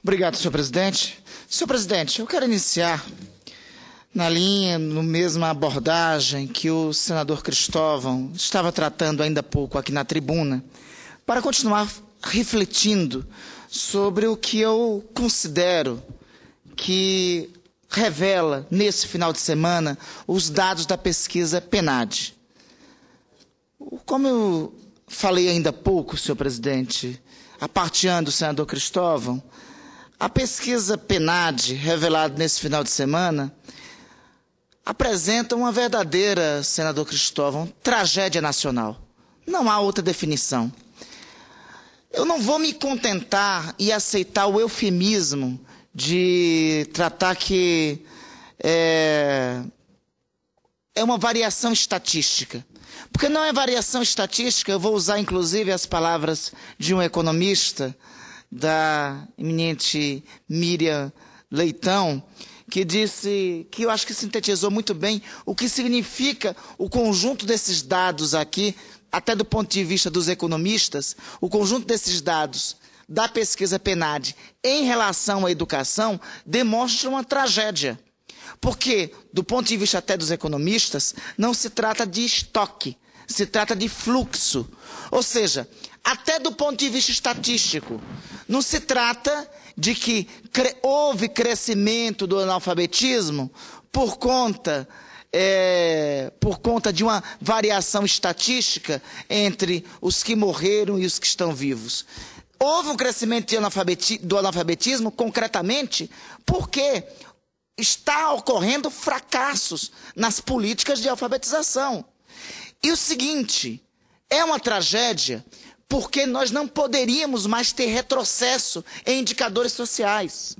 Obrigado, senhor presidente. Senhor presidente, eu quero iniciar na linha, no mesma abordagem que o senador Cristóvão estava tratando ainda há pouco aqui na tribuna, para continuar refletindo sobre o que eu considero que revela, nesse final de semana, os dados da pesquisa PNAD. Como eu falei ainda há pouco, senhor presidente, aparteando do senador Cristóvão, a pesquisa PNAD, revelada nesse final de semana, apresenta uma verdadeira, senador Cristóvão, tragédia nacional. Não há outra definição. Eu não vou me contentar e aceitar o eufemismo de tratar que é uma variação estatística. Porque não é variação estatística, eu vou usar inclusive as palavras de um economista, da eminente Miriam Leitão, que disse, que eu acho que sintetizou muito bem o que significa o conjunto desses dados aqui, até do ponto de vista dos economistas, o conjunto desses dados da pesquisa PNAD em relação à educação demonstra uma tragédia. Porque, do ponto de vista até dos economistas, não se trata de estoque, se trata de fluxo. Ou seja, até do ponto de vista estatístico, não se trata de que houve crescimento do analfabetismo por conta de uma variação estatística entre os que morreram e os que estão vivos. Houve um crescimento do analfabetismo, concretamente, porque está ocorrendo fracassos nas políticas de alfabetização. E o seguinte, é uma tragédia porque nós não poderíamos mais ter retrocesso em indicadores sociais.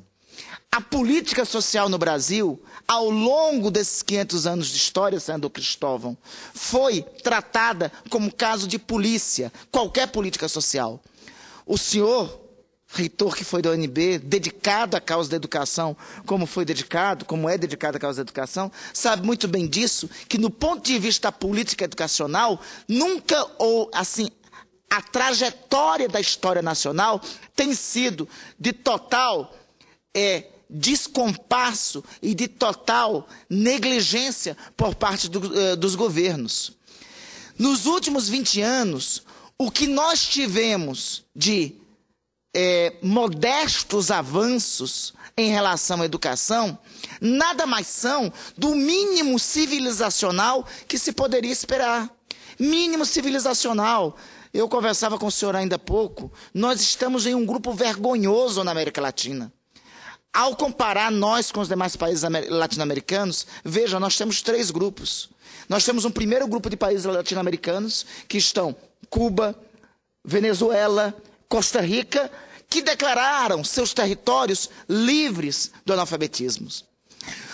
A política social no Brasil, ao longo desses 500 anos de história, senador Cristóvão, foi tratada como caso de polícia, qualquer política social. O senhor, reitor que foi da UNB, dedicado à causa da educação, como é dedicado à causa da educação, sabe muito bem disso, que no ponto de vista da política educacional, nunca ou assim, a trajetória da história nacional tem sido de total descompasso e de total negligência por parte dos governos. Nos últimos 20 anos, o que nós tivemos de modestos avanços em relação à educação, nada mais são do mínimo civilizacional que se poderia esperar. Mínimo civilizacional. Eu conversava com o senhor ainda há pouco, nós estamos em um grupo vergonhoso na América Latina. Ao comparar nós com os demais países latino-americanos, veja, nós temos 3 grupos. Nós temos um primeiro grupo de países latino-americanos, que estão Cuba, Venezuela, Costa Rica, que declararam seus territórios livres do analfabetismo.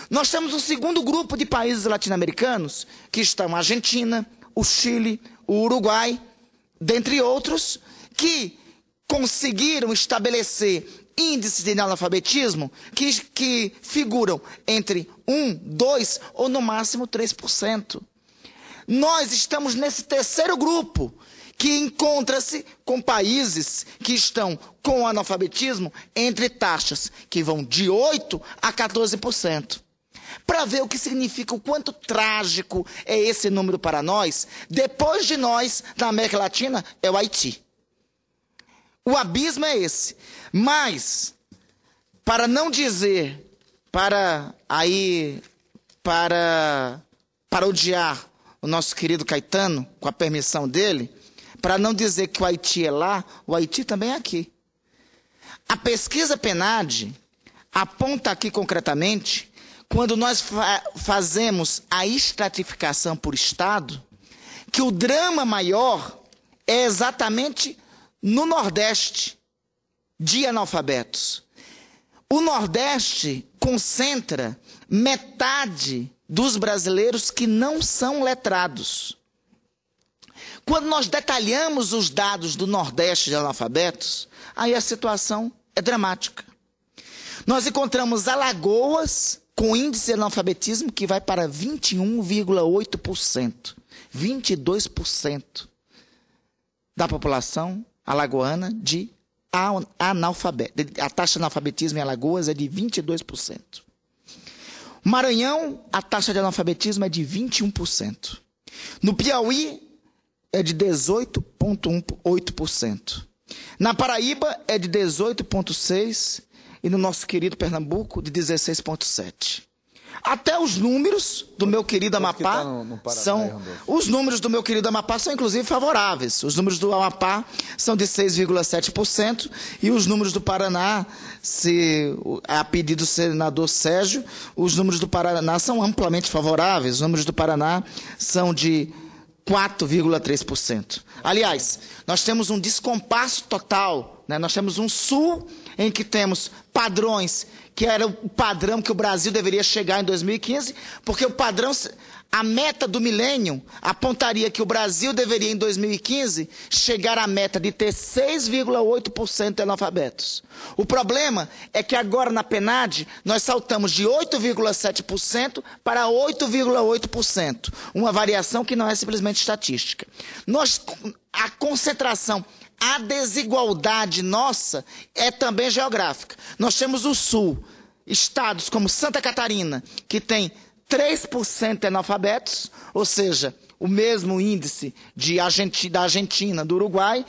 Nós temos um segundo grupo de países latino-americanos, que estão a Argentina, o Chile, o Uruguai, dentre outros, que conseguiram estabelecer índices de analfabetismo que figuram entre 1, 2 ou no máximo 3%. Nós estamos nesse terceiro grupo, que encontra-se com países que estão com analfabetismo entre taxas que vão de 8% a 14%. Para ver o que significa, o quanto trágico é esse número para nós, depois de nós, na América Latina, é o Haiti. O abismo é esse. Mas, para não dizer, para odiar o nosso querido Caetano, com a permissão dele, para não dizer que o Haiti é lá, o Haiti também é aqui. A pesquisa PNAD aponta aqui concretamente, quando nós fazemos a estratificação por estado, que o drama maior é exatamente no Nordeste, de analfabetos. O Nordeste concentra metade dos brasileiros que não são letrados. Quando nós detalhamos os dados do Nordeste de analfabetos, aí a situação é dramática. Nós encontramos Alagoas com índice de analfabetismo que vai para 21,8%. 22% da população alagoana de A taxa de analfabetismo em Alagoas é de 22%. Maranhão, a taxa de analfabetismo é de 21%. No Piauí, é de 18,8%. Na Paraíba, é de 18,6%. E no nosso querido Pernambuco, de 16,7%. Até os números do meu querido Amapá os números do meu querido Amapá são inclusive favoráveis. Os números do Amapá são de 6,7% e os números do Paraná, a pedido do senador Sérgio, os números do Paraná são amplamente favoráveis. Os números do Paraná são de 4,3%. Aliás, nós temos um descompasso total, né? Nós temos um sul em que temos padrões que era o padrão que o Brasil deveria chegar em 2015, porque o padrão, a meta do milênio apontaria que o Brasil deveria em 2015 chegar à meta de ter 6,8% de analfabetos. O problema é que agora na PNAD nós saltamos de 8,7% para 8,8%, uma variação que não é simplesmente estatística. A concentração, a desigualdade nossa é também geográfica. Nós temos o Sul, estados como Santa Catarina, que tem 3% de analfabetos, ou seja, o mesmo índice da Argentina, do Uruguai.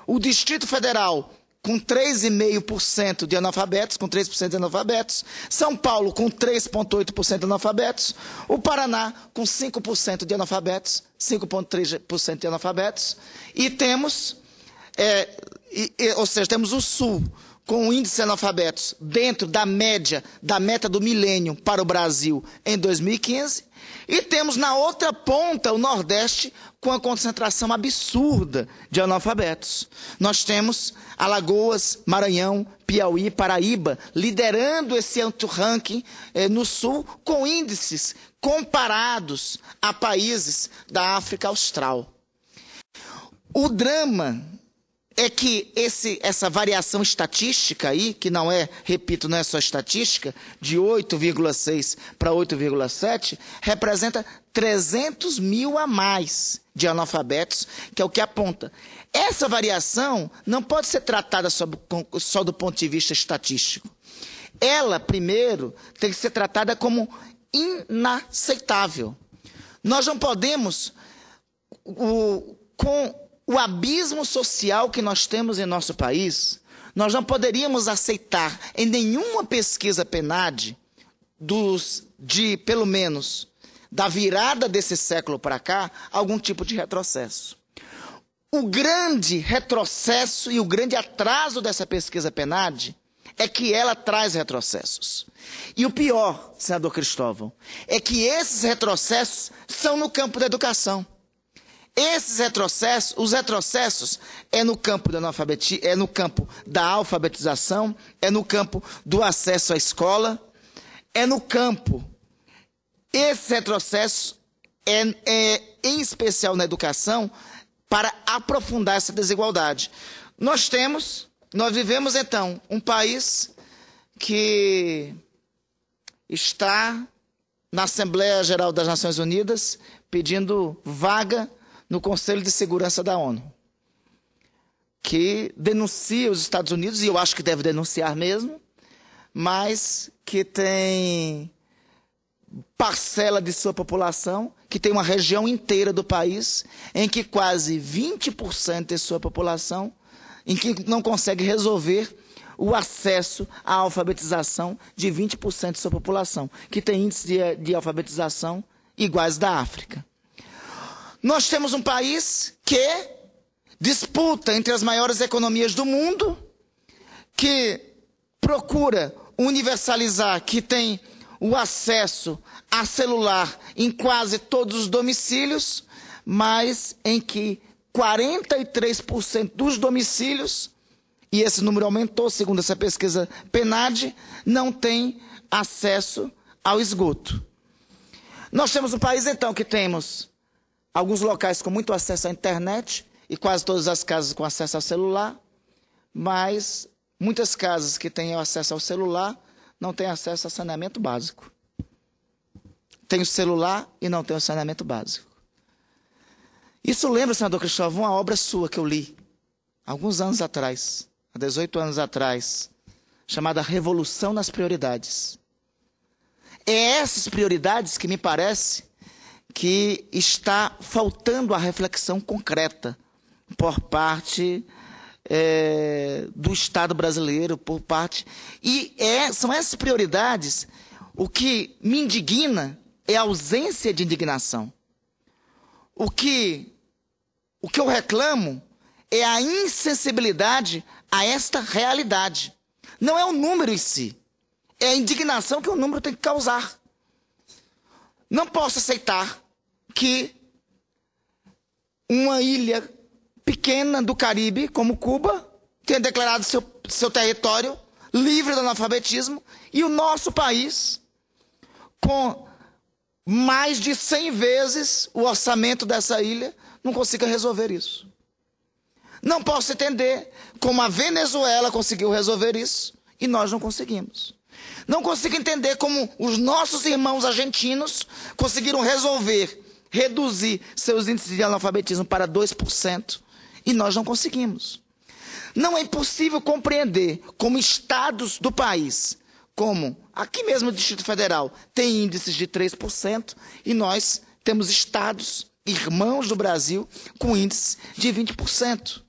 O Distrito Federal com 3,5% de analfabetos, com 3% de analfabetos. São Paulo com 3,8% de analfabetos. O Paraná com 5% de analfabetos, 5,3% de analfabetos. E temos, ou seja, temos o Sul com o índice de analfabetos dentro da média, da meta do milênio para o Brasil em 2015. E temos na outra ponta o Nordeste com a concentração absurda de analfabetos. Nós temos Alagoas, Maranhão, Piauí, Paraíba liderando esse ranking no Sul com índices comparados a países da África Austral. O drama é que essa variação estatística aí, que não é, repito, não é só estatística, de 8,6 para 8,7, representa 300 mil a mais de analfabetos, que é o que aponta. Essa variação não pode ser tratada só do ponto de vista estatístico. Ela, primeiro, tem que ser tratada como inaceitável. Nós não podemos, com o abismo social que nós temos em nosso país, nós não poderíamos aceitar em nenhuma pesquisa PNAD, pelo menos, da virada desse século para cá, algum tipo de retrocesso. O grande retrocesso e o grande atraso dessa pesquisa PNAD é que ela traz retrocessos. E o pior, senador Cristóvão, é que esses retrocessos são no campo da educação. Os retrocessos é no campo da alfabetização, é no campo do acesso à escola, esses retrocessos em especial na educação, para aprofundar essa desigualdade. Nós vivemos então um país que está na Assembleia Geral das Nações Unidas pedindo vaga no Conselho de Segurança da ONU, que denuncia os Estados Unidos, e eu acho que deve denunciar mesmo, mas que tem parcela de sua população, que tem uma região inteira do país, em que quase 20% de sua população, em que não consegue resolver o acesso à alfabetização de 20% de sua população, que tem índices de alfabetização iguais da África. Nós temos um país que disputa entre as maiores economias do mundo, que procura universalizar, que tem o acesso a celular em quase todos os domicílios, mas em que 43% dos domicílios, e esse número aumentou segundo essa pesquisa PNAD, não tem acesso ao esgoto. Nós temos um país então que temos alguns locais com muito acesso à internet e quase todas as casas com acesso ao celular, mas muitas casas que têm acesso ao celular não têm acesso a saneamento básico. Tem o celular e não tem o saneamento básico. Isso lembra, senador Cristóvão, uma obra sua que eu li alguns anos atrás, há 18 anos atrás, chamada Revolução nas Prioridades. É essas prioridades que me parece que está faltando a reflexão concreta por parte do Estado brasileiro, por parte... E são essas prioridades, o que me indigna é a ausência de indignação. O que eu reclamo é a insensibilidade a esta realidade. Não é o número em si, é a indignação que o número tem que causar. Não posso aceitar que uma ilha pequena do Caribe, como Cuba, tenha declarado seu território livre do analfabetismo e o nosso país, com mais de 100 vezes o orçamento dessa ilha, não consiga resolver isso. Não posso entender como a Venezuela conseguiu resolver isso e nós não conseguimos. Não consigo entender como os nossos irmãos argentinos conseguiram reduzir seus índices de analfabetismo para 2% e nós não conseguimos. Não é impossível compreender como estados do país, como aqui mesmo o Distrito Federal, tem índices de 3% e nós temos estados, irmãos do Brasil, com índices de 20%.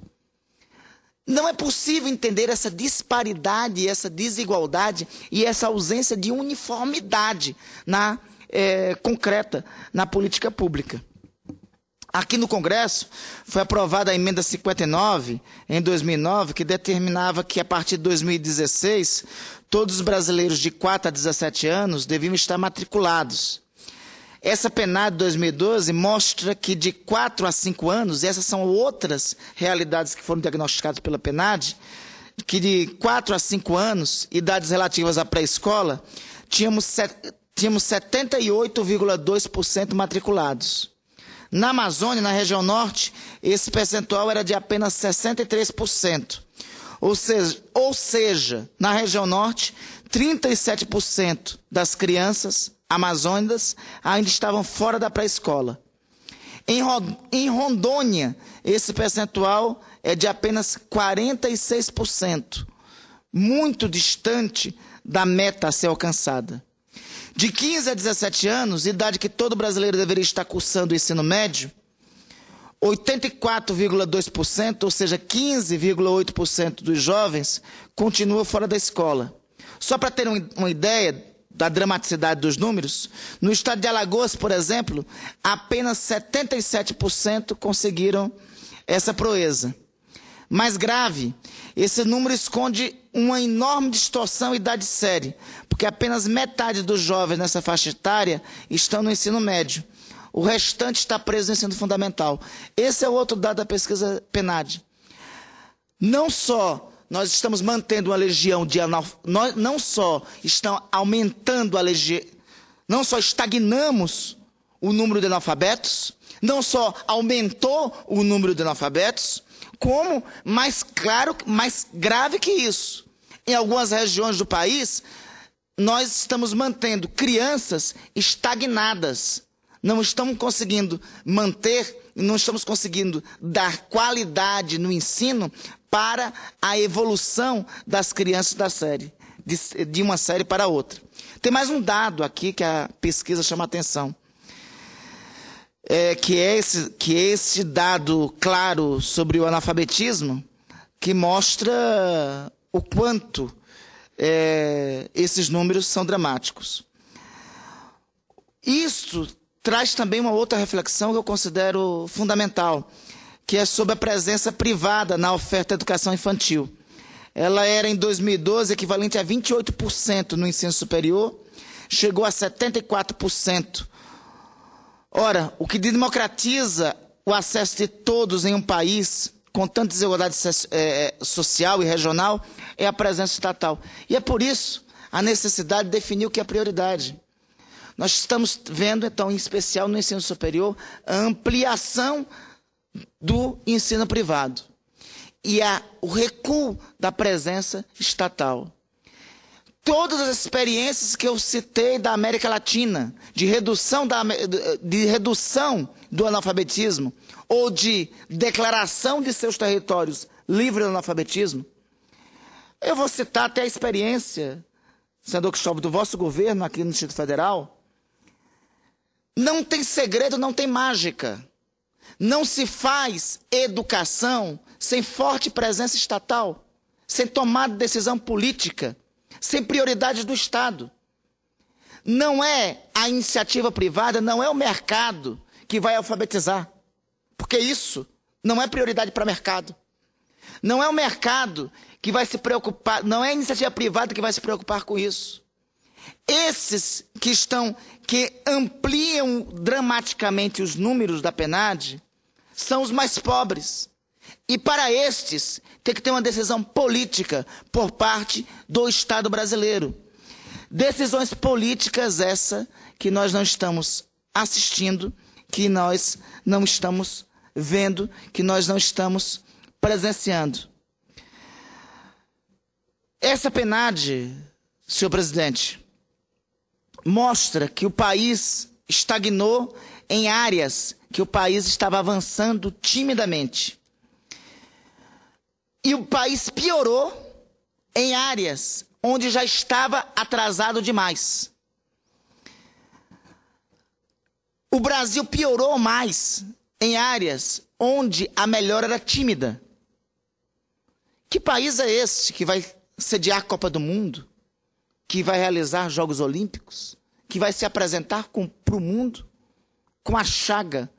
Não é possível entender essa disparidade, essa desigualdade e essa ausência de uniformidade concreta na política pública. Aqui no Congresso foi aprovada a emenda 59, em 2009, que determinava que a partir de 2016, todos os brasileiros de 4 a 17 anos deviam estar matriculados. Essa PNAD de 2012 mostra que de 4 a 5 anos, e essas são outras realidades que foram diagnosticadas pela PNAD, que de 4 a 5 anos, idades relativas à pré-escola, tínhamos 78,2% matriculados. Na Amazônia, na região norte, esse percentual era de apenas 63%. Ou seja, na região norte, 37% das crianças amazônicas ainda estavam fora da pré-escola. Em Rondônia, esse percentual é de apenas 46%, muito distante da meta a ser alcançada. De 15 a 17 anos, idade que todo brasileiro deveria estar cursando o ensino médio, 84,2%, ou seja, 15,8% dos jovens, continuam fora da escola. Só para ter uma ideia da dramaticidade dos números, no estado de Alagoas, por exemplo, apenas 77% conseguiram essa proeza. Mais grave, esse número esconde uma enorme distorção idade-série, porque apenas metade dos jovens nessa faixa etária estão no ensino médio. O restante está preso no ensino fundamental. Esse é o outro dado da pesquisa PNAD. Não só nós estamos mantendo uma legião de não só estão aumentando a legião, não só estagnamos o número de analfabetos, não só aumentou o número de analfabetos, como, mais grave que isso, em algumas regiões do país, nós estamos mantendo crianças estagnadas. Não estamos conseguindo não estamos conseguindo dar qualidade no ensino para a evolução das crianças da série, de uma série para outra. Tem mais um dado aqui que a pesquisa chama a atenção. Que é esse dado claro sobre o analfabetismo, que mostra o quanto esses números são dramáticos. Isso traz também uma outra reflexão que eu considero fundamental, que é sobre a presença privada na oferta de educação infantil. Ela era, em 2012, equivalente a 28% no ensino superior, chegou a 74%. Ora, o que democratiza o acesso de todos em um país com tanta desigualdade social e regional é a presença estatal. E é por isso a necessidade de definir o que é prioridade. Nós estamos vendo, então, em especial no ensino superior, a ampliação do ensino privado e o recuo da presença estatal. Todas as experiências que eu citei da América Latina, de redução do analfabetismo ou de declaração de seus territórios livre do analfabetismo. Eu vou citar até a experiência, senador Cristóvão, do vosso governo aqui no Distrito Federal. Não tem segredo, não tem mágica. Não se faz educação sem forte presença estatal, sem tomada de decisão política, sem prioridades do Estado. Não é a iniciativa privada, não é o mercado que vai alfabetizar, porque isso não é prioridade para o mercado. Não é o mercado que vai se preocupar, não é a iniciativa privada que vai se preocupar com isso. Esses que ampliam dramaticamente os números da PNAD são os mais pobres. E para estes, tem que ter uma decisão política por parte do Estado brasileiro. Decisões políticas essa que nós não estamos assistindo, que nós não estamos vendo, que nós não estamos presenciando. Essa PNAD, senhor presidente, mostra que o país estagnou em áreas que o país estava avançando timidamente. E o país piorou em áreas onde já estava atrasado demais. O Brasil piorou mais em áreas onde a melhora era tímida. Que país é esse que vai sediar a Copa do Mundo, que vai realizar Jogos Olímpicos, que vai se apresentar para o mundo com a chaga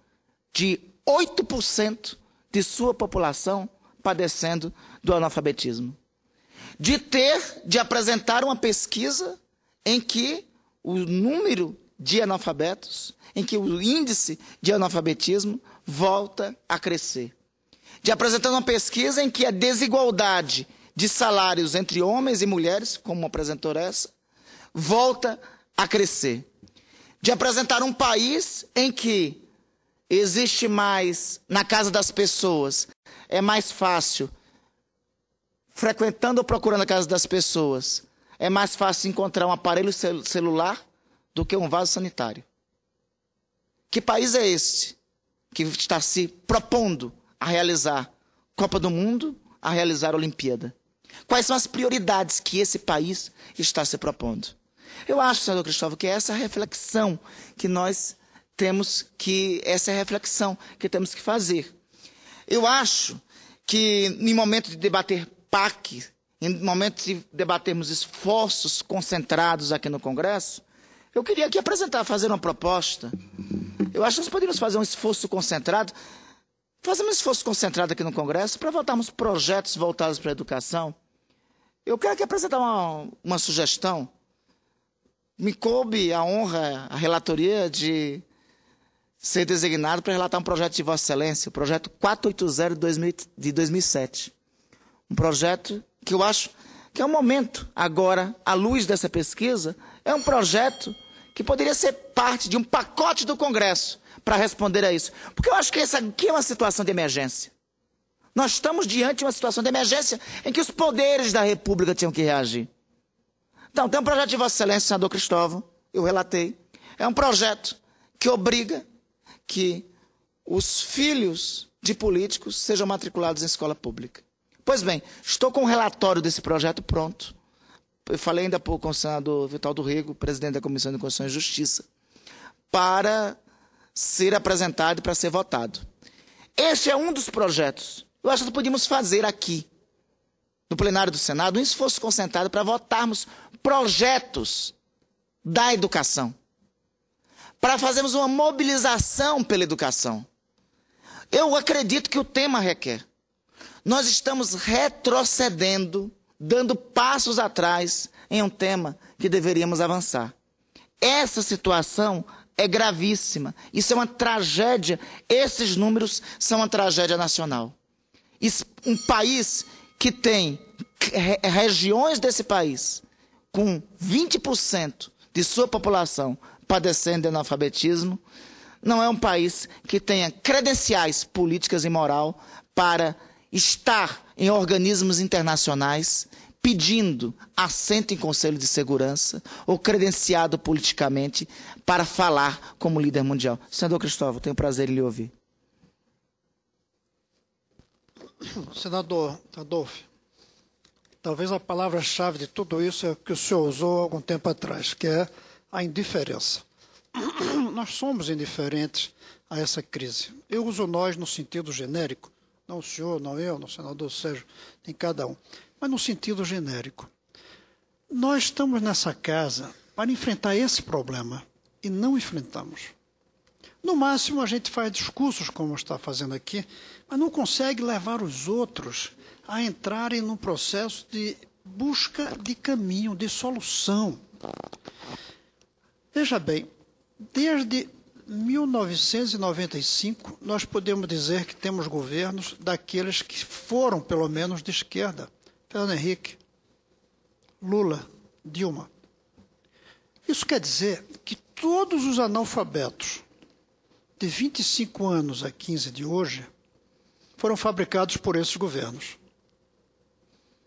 de 8% de sua população padecendo do analfabetismo? De apresentar uma pesquisa em que o número de analfabetos, em que o índice de analfabetismo volta a crescer. De apresentar uma pesquisa em que a desigualdade de salários entre homens e mulheres, como apresentou essa, volta a crescer. De apresentar um país em que existe mais, na casa das pessoas, é mais fácil, frequentando ou procurando a casa das pessoas, é mais fácil encontrar um aparelho celular do que um vaso sanitário. Que país é este que está se propondo a realizar Copa do Mundo, a realizar a Olimpíada? Quais são as prioridades que esse país está se propondo? Eu acho, senador Cristóvão, que essa é a reflexão que nós temos que, fazer. Eu acho que, em momento de debater PAC, em momento de debatermos esforços concentrados aqui no Congresso, eu queria aqui fazer uma proposta. Eu acho que nós poderíamos fazer um esforço concentrado, aqui no Congresso para votarmos projetos voltados para a educação. Eu quero aqui apresentar uma sugestão. Me coube a honra, a relatoria de ser designado para relatar um projeto de Vossa Excelência, o projeto 480 de 2007. Um projeto que eu acho que é um momento, agora, à luz dessa pesquisa, é um projeto que poderia ser parte de um pacote do Congresso para responder a isso. Porque eu acho que essa aqui é uma situação de emergência. Nós estamos diante de uma situação de emergência em que os poderes da República tinham que reagir. Então, tem um projeto de Vossa Excelência, senador Cristóvão, eu relatei. É um projeto que obriga que os filhos de políticos sejam matriculados em escola pública. Pois bem, estou com o relatório desse projeto pronto. Eu falei ainda há pouco com o senador Vital do Rego, presidente da Comissão de Constituição e Justiça, para ser apresentado e para ser votado. Este é um dos projetos. Eu acho que nós podíamos fazer aqui, no plenário do Senado, um esforço concentrado para votarmos projetos da educação, para fazermos uma mobilização pela educação. Eu acredito que o tema requer. Nós estamos retrocedendo, dando passos atrás em um tema que deveríamos avançar. Essa situação é gravíssima. Isso é uma tragédia. Esses números são uma tragédia nacional. Um país que tem regiões desse país com 20% de sua população padecendo de analfabetismo, não é um país que tenha credenciais políticas e moral para estar em organismos internacionais pedindo assento em Conselho de Segurança ou credenciado politicamente para falar como líder mundial. Senador Cristóvão, tenho prazer em lhe ouvir. Senador Adolfo, talvez a palavra-chave de tudo isso é o que o senhor usou há algum tempo atrás, que é a indiferença. Nós somos indiferentes a essa crise. Eu uso nós no sentido genérico, não o senhor, não eu, não o senador Sérgio, nem cada um, mas no sentido genérico. Nós estamos nessa casa para enfrentar esse problema e não enfrentamos. No máximo, a gente faz discursos, como está fazendo aqui, mas não consegue levar os outros a entrarem num processo de busca de caminho, de solução. Veja bem, desde 1995, nós podemos dizer que temos governos daqueles que foram, pelo menos, de esquerda. Fernando Henrique, Lula, Dilma. Isso quer dizer que todos os analfabetos de 25 anos a 15 de hoje foram fabricados por esses governos.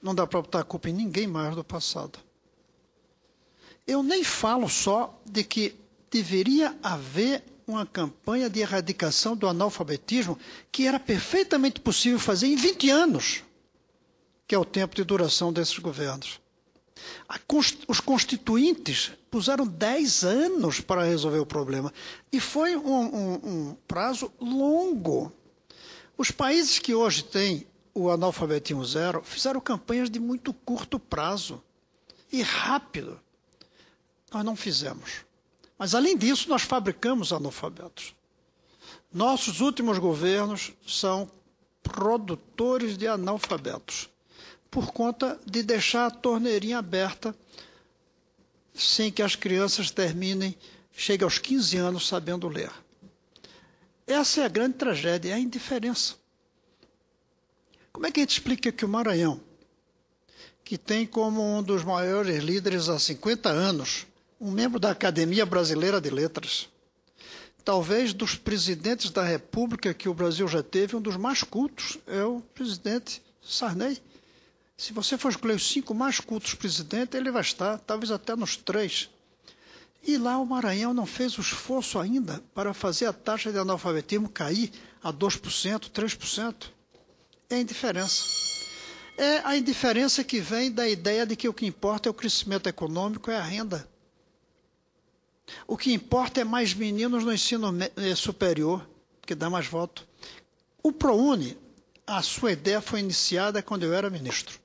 Não dá para botar a culpa em ninguém mais do passado. Eu nem falo só de que deveria haver uma campanha de erradicação do analfabetismo que era perfeitamente possível fazer em 20 anos, que é o tempo de duração desses governos. Os constituintes puseram 10 anos para resolver o problema. E foi um prazo longo. Os países que hoje têm o analfabetismo zero fizeram campanhas de muito curto prazo e rápido. Nós não fizemos. Mas, além disso, nós fabricamos analfabetos. Nossos últimos governos são produtores de analfabetos, por conta de deixar a torneirinha aberta sem que as crianças cheguem aos 15 anos sabendo ler. Essa é a grande tragédia, é a indiferença. Como é que a gente explica que o Maranhão, que tem como um dos maiores líderes há 50 anos, um membro da Academia Brasileira de Letras, talvez dos presidentes da República que o Brasil já teve, um dos mais cultos, é o presidente Sarney. Se você for escolher os 5 mais cultos presidentes, ele vai estar, talvez até nos 3. E lá o Maranhão não fez o esforço ainda para fazer a taxa de analfabetismo cair a 2%, 3%. É a indiferença. É a indiferença que vem da ideia de que o que importa é o crescimento econômico, é a renda. O que importa é mais meninos no ensino superior, que dá mais voto. O ProUni, a sua ideia foi iniciada quando eu era ministro.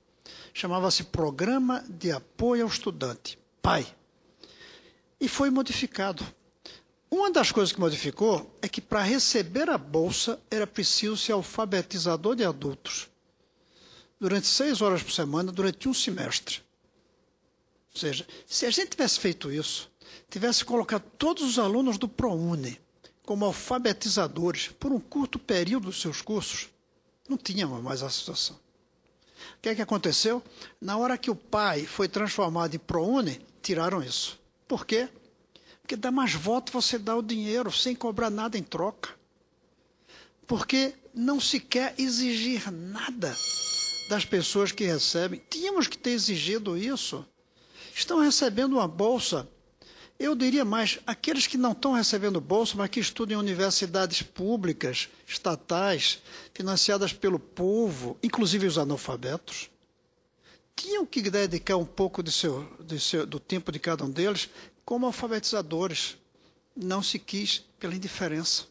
Chamava-se Programa de Apoio ao Estudante, PAI. E foi modificado. Uma das coisas que modificou é que para receber a bolsa era preciso ser alfabetizador de adultos durante 6 horas por semana, durante um semestre. Ou seja, se a gente tivesse feito isso, tivesse colocado todos os alunos do ProUni como alfabetizadores por um curto período dos seus cursos, não tínhamos mais a situação. O que é que aconteceu? Na hora que o PAI foi transformado em ProUni, tiraram isso. Por quê? Porque dá mais voto, você dá o dinheiro sem cobrar nada em troca. Porque não se quer exigir nada das pessoas que recebem. Tínhamos que ter exigido isso. Estão recebendo uma bolsa. Eu diria mais, aqueles que não estão recebendo bolsa, mas que estudam em universidades públicas, estatais, financiadas pelo povo, inclusive os analfabetos, tinham que dedicar um pouco do tempo de cada um deles como alfabetizadores. Não se quis pela indiferença.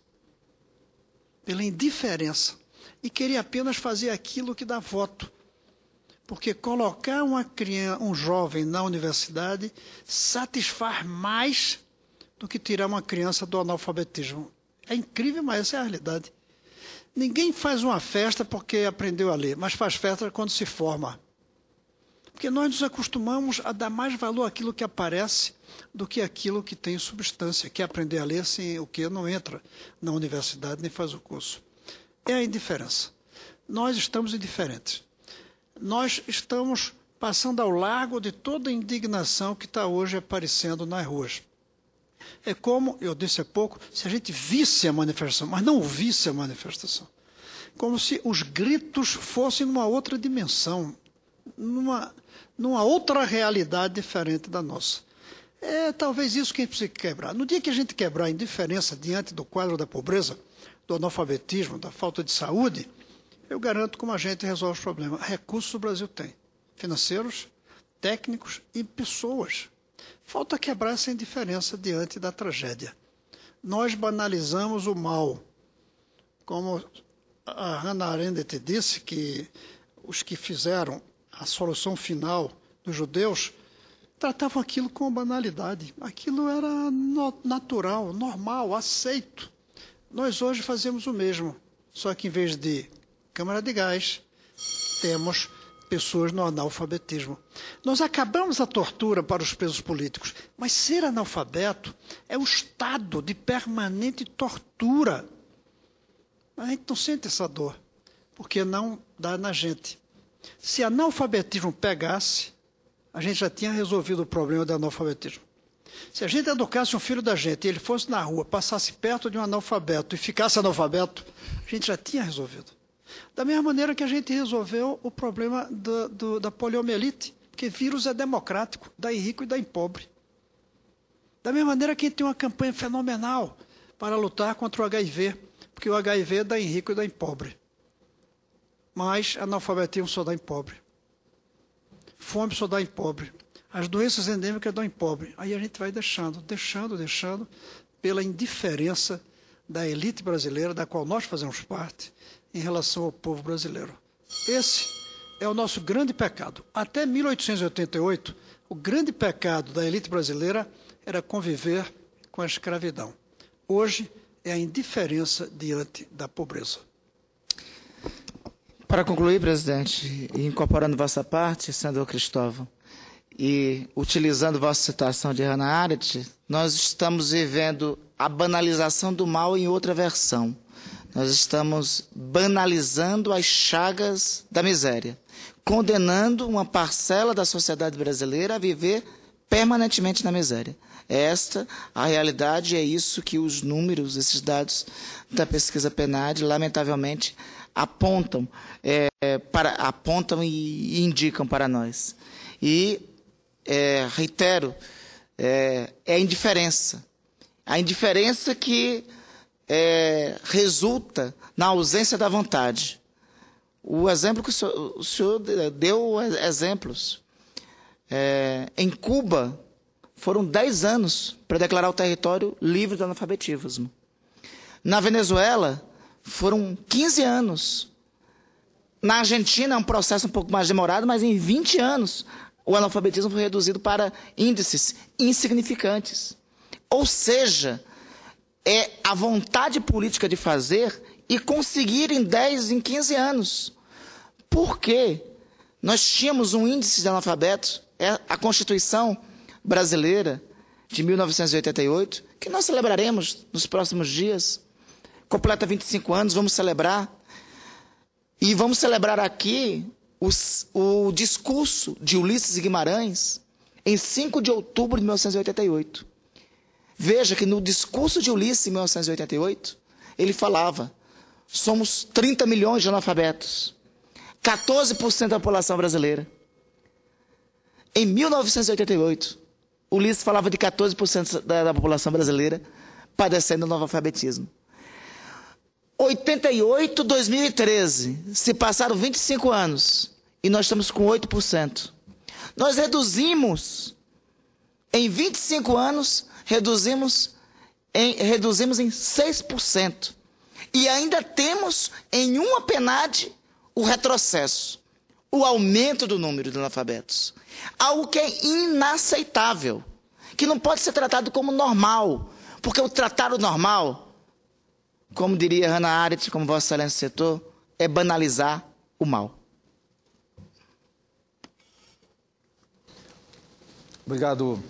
Pela indiferença. E queria apenas fazer aquilo que dá voto. Porque colocar um jovem na universidade satisfaz mais do que tirar uma criança do analfabetismo. É incrível, mas essa é a realidade. Ninguém faz uma festa porque aprendeu a ler, mas faz festa quando se forma. Porque nós nos acostumamos a dar mais valor àquilo que aparece do que àquilo que tem substância, que é aprender a ler sem o que não entra na universidade nem faz o curso. É a indiferença. Nós estamos indiferentes. Nós estamos passando ao largo de toda a indignação que está hoje aparecendo nas ruas. É como, eu disse há pouco, se a gente visse a manifestação, mas não ouvisse a manifestação. Como se os gritos fossem numa outra dimensão, numa outra realidade diferente da nossa. É talvez isso que a gente precisa quebrar. No dia que a gente quebrar a indiferença diante do quadro da pobreza, do analfabetismo, da falta de saúde, Eu garanto como a gente resolve o problema. Recursos o Brasil tem, financeiros, técnicos e pessoas. Falta quebrar essa indiferença diante da tragédia. Nós banalizamos o mal. Como a Hannah Arendt disse, que os que fizeram a solução final dos judeus tratavam aquilo com banalidade. Aquilo era natural, normal, aceito. Nós hoje fazemos o mesmo, só que em vez de câmara de gás, temos pessoas no analfabetismo. Nós acabamos a tortura para os presos políticos, mas ser analfabeto é um estado de permanente tortura. A gente não sente essa dor, porque não dá na gente. Se analfabetismo pegasse, a gente já tinha resolvido o problema do analfabetismo. Se a gente educasse um filho da gente e ele fosse na rua, passasse perto de um analfabeto e ficasse analfabeto, a gente já tinha resolvido. Da mesma maneira que a gente resolveu o problema da poliomielite, porque vírus é democrático, dá em rico e dá em pobre. Da mesma maneira que a gente tem uma campanha fenomenal para lutar contra o HIV, porque o HIV dá em rico e dá em pobre. Mas analfabetismo só dá em pobre. Fome só dá em pobre. As doenças endêmicas dão em pobre. Aí a gente vai deixando, pela indiferença da elite brasileira, da qual nós fazemos parte, em relação ao povo brasileiro. Esse é o nosso grande pecado. Até 1888, o grande pecado da elite brasileira era conviver com a escravidão. Hoje é a indiferença diante da pobreza. Para concluir, presidente, e incorporando vossa parte, senador Cristóvão, e utilizando vossa citação de Hannah Arendt, nós estamos vivendo a banalização do mal em outra versão. Nós estamos banalizando as chagas da miséria, condenando uma parcela da sociedade brasileira a viver permanentemente na miséria. Esta a realidade, é isso que os números, esses dados da pesquisa PNAD, lamentavelmente, apontam e indicam para nós. E, reitero, é a indiferença. A indiferença que resulta na ausência da vontade. O exemplo que o senhor deu exemplos. Em Cuba, foram 10 anos para declarar o território livre do analfabetismo. Na Venezuela, foram 15 anos. Na Argentina, é um processo um pouco mais demorado, mas em 20 anos, o analfabetismo foi reduzido para índices insignificantes. Ou seja, é a vontade política de fazer e conseguir em 10, em 15 anos. Por quê? Nós tínhamos um índice de analfabetos, a Constituição brasileira de 1988, que nós celebraremos nos próximos dias. Completa 25 anos, vamos celebrar. E vamos celebrar aqui o discurso de Ulisses Guimarães em 5 de outubro de 1988. Veja que no discurso de Ulisses, em 1988, ele falava: somos 30 milhões de analfabetos, 14% da população brasileira. Em 1988, Ulisses falava de 14% da população brasileira padecendo do analfabetismo. 88, 2013, se passaram 25 anos e nós estamos com 8%. Nós reduzimos, em 25 anos, reduzimos em 6%. E ainda temos em uma PNAD o retrocesso, o aumento do número de analfabetos. Algo que é inaceitável, que não pode ser tratado como normal, porque o tratar o normal, como diria Hannah Arendt, como Vossa Excelência citou, é banalizar o mal. Obrigado,